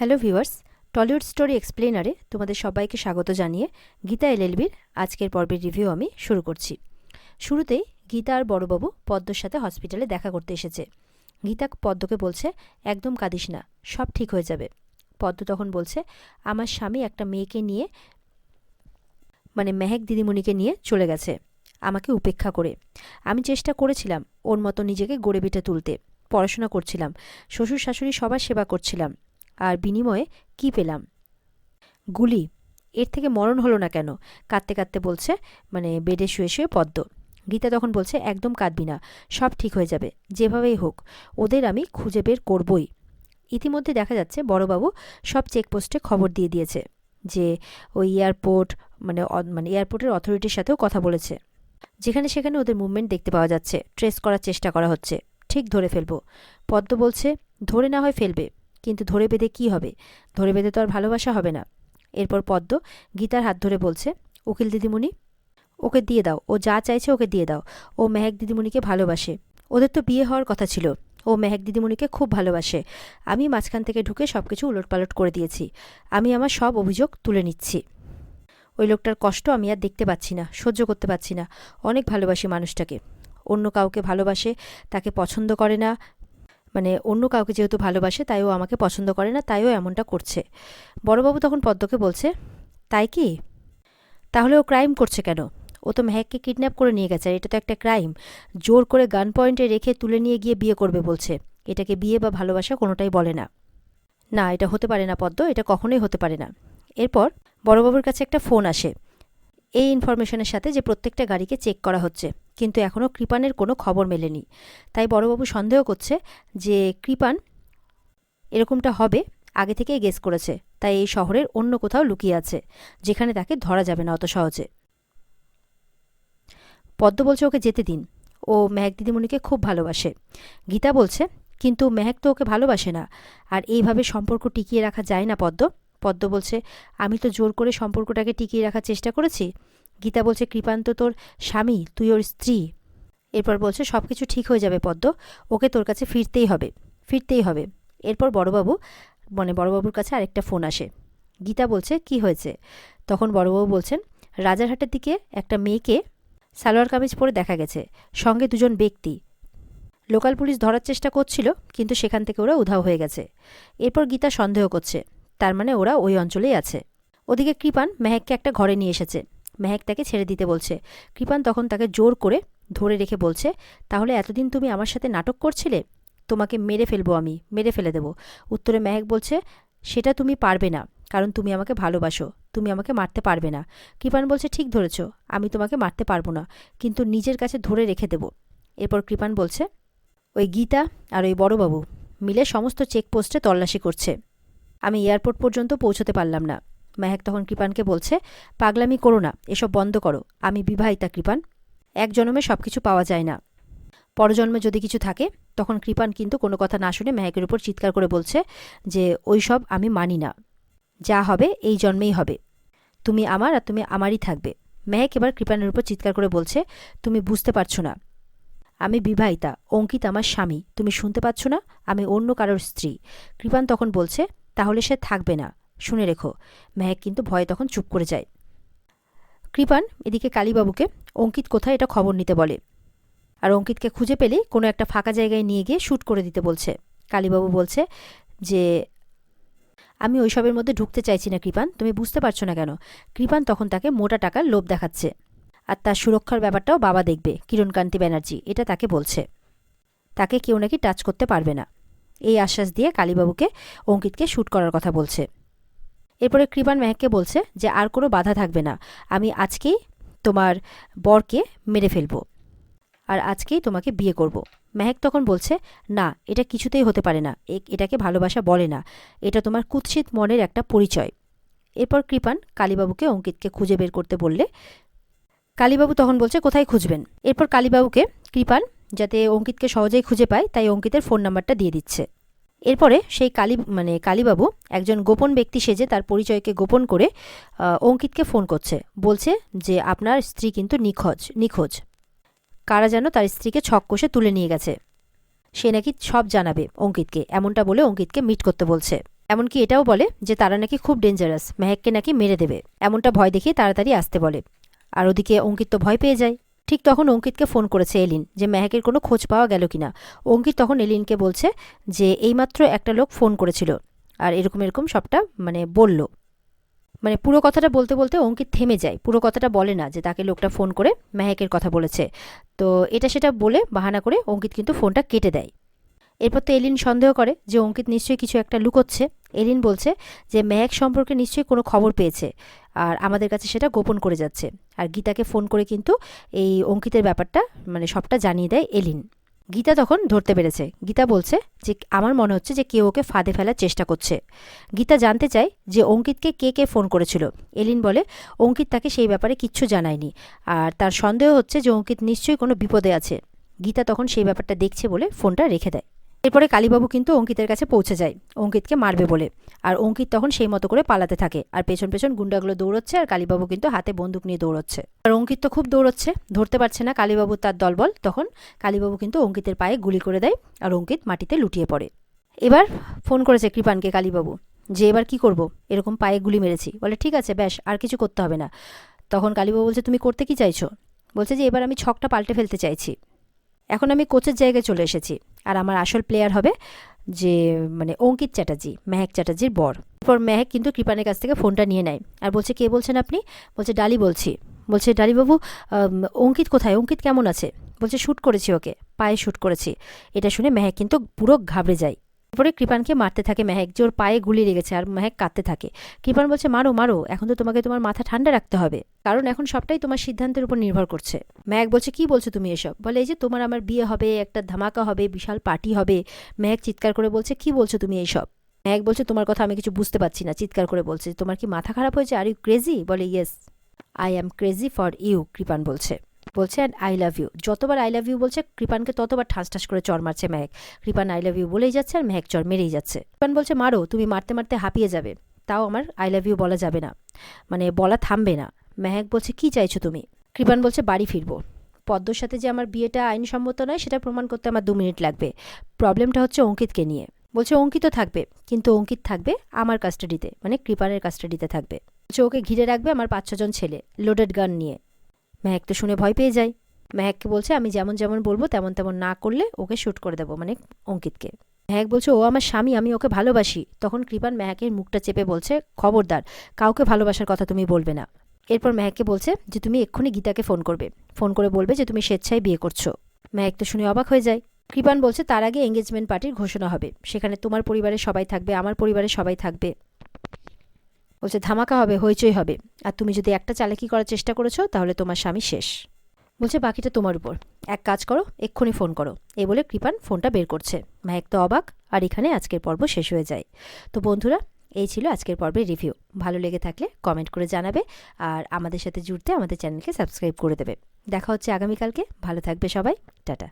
Hello viewers, Tollywood story এক্সপ্লেনারে তোমাদের সবাইকে স্বাগত জানিয়ে গীতা এলএলবির আজকের পর্বের রিভিউ আমি শুরু করছি। শুরুতেই গীতা আর বড়বাবু পদ্মর সাথে হসপিটালে দেখা করতে এসেছে। গীতা পদ্মকে বলছে, একদম কাঁদিস না, সব ঠিক হয়ে যাবে। পদ্ম তখন বলছে, আমার স্বামী একটা মেয়েকে নিয়ে মেহেক দিদিমণিকে নিয়ে চলে গেছে আমাকে উপেক্ষা করে। আমি চেষ্টা করেছিলাম ওর মতো নিজেকে গড়ে বেটে তুলতে, পড়াশোনা করছিলাম, শ্বশুর শাশুড়ি সবার সেবা করছিলাম, আর বিনিময়ে কি পেলাম? গুলি। এর থেকে মরণ হলো না কেন? কাঁদতে কাঁদতে বলছে, বেডে শুয়ে শুয়ে পদ্ম। গীতা তখন বলছে, একদম কাঁদবি না, সব ঠিক হয়ে যাবে, যেভাবেই হোক ওদের আমি খুঁজে বের করবই। ইতিমধ্যে দেখা যাচ্ছে বড়বাবু সব চেকপোস্টে খবর দিয়ে দিয়েছে যে ওই এয়ারপোর্টের অথরিটির সাথেও কথা বলেছে। যেখানে সেখানে ওদের মুভমেন্ট দেখতে পাওয়া যাচ্ছে, ট্রেস করার চেষ্টা করা হচ্ছে, ঠিক ধরে ফেলবো। পদ্ম বলছে, ধরে না হয় ফেলবে, কিন্তু ধরে বেঁধে কি হবে? ধরে বেঁধে তো আর ভালোবাসা হবে না। এরপর পদ্ম গীতার হাত ধরে বলছে, উকিল দিদিমণি, ওকে দিয়ে দাও, ও যা চাইছে ওকে দিয়ে দাও। ও মেহেক দিদিমণিকে ভালোবাসে, ওদের তো বিয়ে হওয়ার কথা ছিল। ও মেহেক দিদিমণিকে খুব ভালোবাসে। আমি মাঝখান থেকে ঢুকে সব কিছু উলটপালট করে দিয়েছি। আমি আমার সব অভিযোগ তুলে নিচ্ছি। ওই লোকটার কষ্ট আমি আর দেখতে পাচ্ছি না, সহ্য করতে পারছি না। অনেক ভালোবাসি মানুষটাকে। অন্য কাউকে ভালোবাসে, তাকে পছন্দ করে না, অন্য কাউকে যেহেতু ভালোবাসে তাই ও আমাকে পছন্দ করে না, তাইও এমনটা করছে। বড়বাবু তখন পদ্মকে বলছে, তাই কি? তাহলে ও ক্রাইম করছে কেন? ও তো মেহেককে কিডন্যাপ করে নিয়ে গেছে, আর এটা তো একটা ক্রাইম। জোর করে গান পয়েন্টে রেখে তুলে নিয়ে গিয়ে বিয়ে করবে বলছে। এটাকে বিয়ে বা ভালোবাসা কোনোটাই বলে না। না, এটা হতে পারে না পদ্ম, এটা কখনোই হতে পারে না। এরপর বড়বাবুর কাছে একটা ফোন আসে এই ইনফরমেশনের সাথে যে প্রত্যেকটা গাড়িকে চেক করা হচ্ছে, কিন্তু এখনও কৃপানের কোনো খবর মেলেনি। তাই বড়বাবু সন্দেহ করছে যে কৃপান এরকমটা হবে আগে থেকেই গেস করেছে, তাই এই শহরের অন্য কোথাও লুকিয়ে আছে, যেখানে তাকে ধরা যাবে না অত সহজে। পদ্ম বলছে, ওকে যেতে দিন, ও মেহেক দিদিমণিকে খুব ভালোবাসে। গীতা বলছে, কিন্তু মেহেক তো ওকে ভালোবাসে না, আর এইভাবে সম্পর্ক টিকিয়ে রাখা যায় না পদ্ম। পদ্ম বলছে, আমি তো জোর করে সম্পর্কটাকে টিকিয়ে রাখার চেষ্টা করেছি। গীতা বলছে, কৃপান তো তোর স্বামী, তুই ওর স্ত্রী। এরপর বলছে, সব কিছু ঠিক হয়ে যাবে পদ্ম, ওকে তোর কাছে ফিরতেই হবে, ফিরতেই হবে। এরপর বড়বাবুর কাছে আরেকটা ফোন আসে। গীতা বলছে, কি হয়েছে? তখন বড়বাবু বলছেন, রাজারহাটের দিকে একটা মেয়েকে সালোয়ার কামিজ পরে দেখা গেছে, সঙ্গে দুজন ব্যক্তি। লোকাল পুলিশ ধরার চেষ্টা করছিল, কিন্তু সেখান থেকে ওরা উধাও হয়ে গেছে। এরপর গীতা সন্দেহ করছে, তার মানে ওরা ওই অঞ্চলেই আছে। ওদিকে কৃপান মেহেককে একটা ঘরে নিয়ে এসেছে। মেহেক তাকে ছেড়ে দিতে বলছে। কৃপান তখন তাকে জোর করে ধরে রেখে বলছে, তাহলে এতদিন তুমি আমার সাথে নাটক করছিলে? তোমাকে মেরে ফেলবো, আমি মেরে ফেলে দেব। উত্তরে মেহেক বলছে, সেটা তুমি পারবে না, কারণ তুমি আমাকে ভালোবাসো, তুমি আমাকে মারতে পারবে না। কৃপান বলছে, ঠিক ধরেছ, আমি তোমাকে মারতে পারবো না, কিন্তু নিজের কাছে ধরে রেখে দেব। এরপর কৃপান বলছে, ওই গীতা আর ওই বড়বাবু মিলে সমস্ত চেকপোস্টে তল্লাশি করছে, আমি এয়ারপোর্ট পর্যন্ত পৌঁছতে পারলাম না। মেহেক তখন কৃপানকে বলছে, পাগলামি করো না, এসব বন্ধ করো, আমি বিবাহিতা কৃপান, এক জন্মে সব কিছু পাওয়া যায় না, পরজন্মে যদি কিছু থাকে। তখন কৃপান কিন্তু কোনো কথা না শুনে মেহেকের উপর চিৎকার করে বলছে যে ওই সব আমি মানি না, যা হবে এই জন্মেই হবে, তুমি আমার আর তুমি আমারই থাকবে। মেহেক এবার কৃপানের উপর চিৎকার করে বলছে, তুমি বুঝতে পারছো না, আমি বিবাহিতা, অঙ্কিত আমার স্বামী, তুমি শুনতে পাচ্ছ না? আমি অন্য কারোর স্ত্রী। কৃপান তখন বলছে, তাহলে সে থাকবে না, শুনে রেখো। মেহেক কিন্তু ভয়ে তখন চুপ করে যায়। কৃপান এদিকে কালীবাবুকে অঙ্কিত কোথায় এটা খবর নিতে বলে, আর অঙ্কিতকে খুঁজে পেলেই কোনো একটা ফাঁকা জায়গায় নিয়ে গিয়ে শ্যুট করে দিতে বলছে। কালীবাবু বলছে যে আমি ওইসবের মধ্যে ঢুকতে চাইছি না কৃপান, তুমি বুঝতে পারছো না কেন? কৃপান তখন তাকে মোটা টাকার লোভ দেখাচ্ছে, আর তার সুরক্ষার ব্যাপারটাও বাবা দেখবে, কিরণকান্তি ব্যানার্জি এটা তাকে বলছে। তাকে কেউ নাকি টাচ করতে পারবে না, এই আশ্বাস দিয়ে কালীবাবুকে অঙ্কিতকে শ্যুট করার কথা বলছে। এরপরে কৃপান মেহেককে বলছে যে আর কোনো বাধা থাকবে না, আমি আজকেই তোমার বরকে মেরে ফেলবো, আর আজকেই তোমাকে বিয়ে করব। মেহেক তখন বলছে, না, এটা কিছুতেই হতে পারে না, এটাকে ভালোবাসা বলে না, এটা তোমার কুৎসিত মনের একটা পরিচয়। এরপর কৃপান কালীবাবুকে অঙ্কিতকে খুঁজে বের করতে বললে কালীবাবু তখন বলছে, কোথায় খুঁজবেন? এরপর কালীবাবুকে কৃপান যাতে অঙ্কিতকে সহজেই খুঁজে পায় তাই অঙ্কিতের ফোন নাম্বারটা দিয়ে দিচ্ছে। এরপরে সেই কালীবাবু একজন গোপন ব্যক্তি সেজে তার পরিচয়কে গোপন করে অঙ্কিতকে ফোন করছে, বলছে যে আপনার স্ত্রী কিন্তু নিখোঁজ, কারা যেন তার স্ত্রীকে ছক কষে তুলে নিয়ে গেছে, সে নাকি সব জানাবে অঙ্কিতকে, এমনটা বলে অঙ্কিতকে মিট করতে বলছে। এমনকি এটাও বলে যে তারা নাকি খুব ডেঞ্জারাস, মেহেককে নাকি মেরে দেবে। এমনটা ভয় দেখিয়ে তাড়াতাড়ি আসতে বলে। আর ওদিকে অঙ্কিত তো ভয় পেয়ে যায়। ঠিক তখন অঙ্কিতকে ফোন করেছে এলিন যে মেহেকের কোনো খোঁজ পাওয়া গেল কিনা। অঙ্কিত তখন এলিনকে বলছে যে এইমাত্র একটা লোক ফোন করেছিল আর এরকম এরকম সবটা বলল। পুরো কথাটা বলতে বলতে অঙ্কিত থেমে যায়, পুরো কথাটা বলে না যে তাকে লোকটা ফোন করে মেহেকের কথা বলেছে। তো এটা সেটা বলে বাহানা করে অঙ্কিত কিন্তু ফোনটা কেটে দেয়। এরপর তো এলিন সন্দেহ করে যে অঙ্কিত নিশ্চয়ই কিছু একটা লুকোচ্ছে। এলিন বলছে যে মেহেক সম্পর্কে নিশ্চয়ই কোনো খবর পেয়েছে আর আমাদের কাছে সেটা গোপন করে যাচ্ছে। আর গীতাকে ফোন করে কিন্তু এই অঙ্কিতের ব্যাপারটা সবটা জানিয়ে দেয় এলিন। গীতা তখন ধরতে পেরেছে। গীতা বলছে যে আমার মনে হচ্ছে যে কেউ ওকে ফাঁদে ফেলার চেষ্টা করছে। গীতা জানতে চায় যে অঙ্কিতকে কে কে ফোন করেছিল। এলিন বলে অঙ্কিত তাকে সেই ব্যাপারে কিচ্ছু জানায়নি আর তার সন্দেহ হচ্ছে যে অঙ্কিত নিশ্চয়ই কোনো বিপদে আছে। গীতা তখন সেই ব্যাপারটা দেখছে বলে ফোনটা রেখে দেয়। এরপরে কালীবাবু কিন্তু অঙ্কিতের কাছে পৌঁছে যায় অঙ্কিতকে মারবে বলে। আর অঙ্কিত তখন সেই মতো করে পালাতে থাকে আর পেছন পেছন গুন্ডাগুলো দৌড়চ্ছে আর কালীবাবু কিন্তু হাতে বন্দুক নিয়ে দৌড়চ্ছে। আর অঙ্কিত তো খুব দৌড়চ্ছে, ধরতে পারছে না কালীবাবু তার দলবল। তখন কালীবাবু কিন্তু অঙ্কিতের পায়ে গুলি করে দেয় আর অঙ্কিত মাটিতে লুটিয়ে পড়ে। এবার ফোন করেছে কৃপানকে কালীবাবু যে এবার কি করব, এরকম পায়ে গুলি মেরেছি। বলে ঠিক আছে, ব্যাস আর কিছু করতে হবে না। তখন কালীবাবু বলছে তুমি করতে কি চাইছো? বলছে যে এবার আমি ছকটা পাল্টে ফেলতে চাইছি। এখন আমি কোচের জায়গায় চলে এসেছি আর আমার আসল প্লেয়ার হবে যে অঙ্কিত চ্যাটার্জি, মেহেক চ্যাটার্জির বর। এরপর মেহেক কিন্তু কৃপানের কাছ থেকে ফোনটা নিয়ে নেয় আর বলছে কে বলছেন আপনি? বলছে ডালি বলছি। বলছে ডালিবাবু অঙ্কিত কোথায়, অঙ্কিত কেমন আছে? বলছে শ্যুট করেছি ওকে, পায়ে শ্যুট করেছি। এটা শুনে মেহেক কিন্তু পুরো ঘাবড়ে যায়। এরপরে কৃপানকে মারতে থাকে মেহেক যে ওর পায়ে গুলি লেগেছে আর মেহেক কাঁদতে থাকে। কৃপান বলছে মারো মারো, এখন তো তোমাকে তোমার মাথা ঠান্ডা রাখতে হবে, কারণ এখন সবটাই তোমার সিদ্ধান্তের উপর নির্ভর করছে। মেহেক বলছে কি বলছো তুমি এসব? বলে এই যে তোমার আমার বিয়ে হবে, একটা ধামাকা হবে, বিশাল পার্টি হবে। মেহেক চিৎকার করে বলছে কি বলছো তুমি এইসব? মেহেক বলছে তোমার কথা আমি কিছু বুঝতে পারছি না। চিৎকার করে বলছে তোমার কি মাথা খারাপ হয়েছে? Are you crazy? বলে yes I am crazy for you. Kripan বলছে অ্যান্ড আই লাভ ইউ। যতবার আই লাভ ইউ বলছে কৃপানকে ততবার ঠাস ঠাস করে চর মারছে Mehek. Kripan I love you বলেই যাচ্ছে আর মেহেক চর মেরেই যাচ্ছে। কৃপান বলছে মারো, তুমি মারতে মারতে হাঁপিয়ে যাবে, তাও আমার আই লাভ ইউ বলা যাবে না, বলা থামবে না। মেহেক বলছে কি চাইছো তুমি? কৃপান বলছে বাড়ি ফিরবো। পদ্মর সাথে যে আমার বিয়েটা আইনসম্মত নয় সেটা প্রমাণ করতে আমার 2 মিনিট লাগবে। প্রবলেমটা হচ্ছে অঙ্কিতকে নিয়ে। বলছে অঙ্কিত থাকবে, কিন্তু অঙ্কিত থাকবে আমার কাস্টাডিতে, কৃপানের কাস্টাডিতে থাকবে। বলছে ওকে ঘিরে রাখবে আমার 5-6 জন ছেলে লোডেড গান নিয়ে। মেহেক তো শুনে ভয় পেয়ে যায়। মেহেককে বলছে আমি যেমন যেমন বলবো তেমন তেমন না করলে ওকে শ্যুট করে দেবো, অঙ্কিতকে। মেহেক বলছে ও আমার স্বামী, আমি ওকে ভালোবাসি। তখন কৃপান মেহেকের মুখটা চেপে বলছে খবরদার, কাউকে ভালোবাসার কথা তুমি বলবে না। এরপর মেহেককে বলছে যে তুমি এক্ষুনি গীতাকে ফোন করবে, ফোন করে বলবে যে তুমি স্বেচ্ছায় বিয়ে করছো। মেহেক তো শুনে অবাক হয়ে যায়। কৃপান বলছে তার আগে এঙ্গেজমেন্ট পার্টির ঘোষণা হবে, সেখানে তোমার পরিবারের সবাই থাকবে, আমার পরিবারের সবাই থাকবে। বলছে ধামাকা হবে, হইচই হবে, আর তুমি যদি একটা চালাকি করার চেষ্টা করেছো তাহলে তোমার স্বামী শেষ। বলছে বাকিটা তোমার উপর, এক কাজ করো এক্ষুনি ফোন করো। এই বলে কৃপান ফোনটা বের করছে। মেহেক তো অবাক। আর এখানে আজকের পর্ব শেষ হয়ে যায়। তো বন্ধুরা, এই ছিল আজকের পর্বের রিভিউ। ভালো লেগে থাকলে কমেন্ট করে জানাবে আর আমাদের সাথে জুড়তে আমাদের চ্যানেলকে সাবস্ক্রাইব করে দেবে। দেখা হচ্ছে আগামীকালকে। ভালো থাকবে সবাই, টাটা।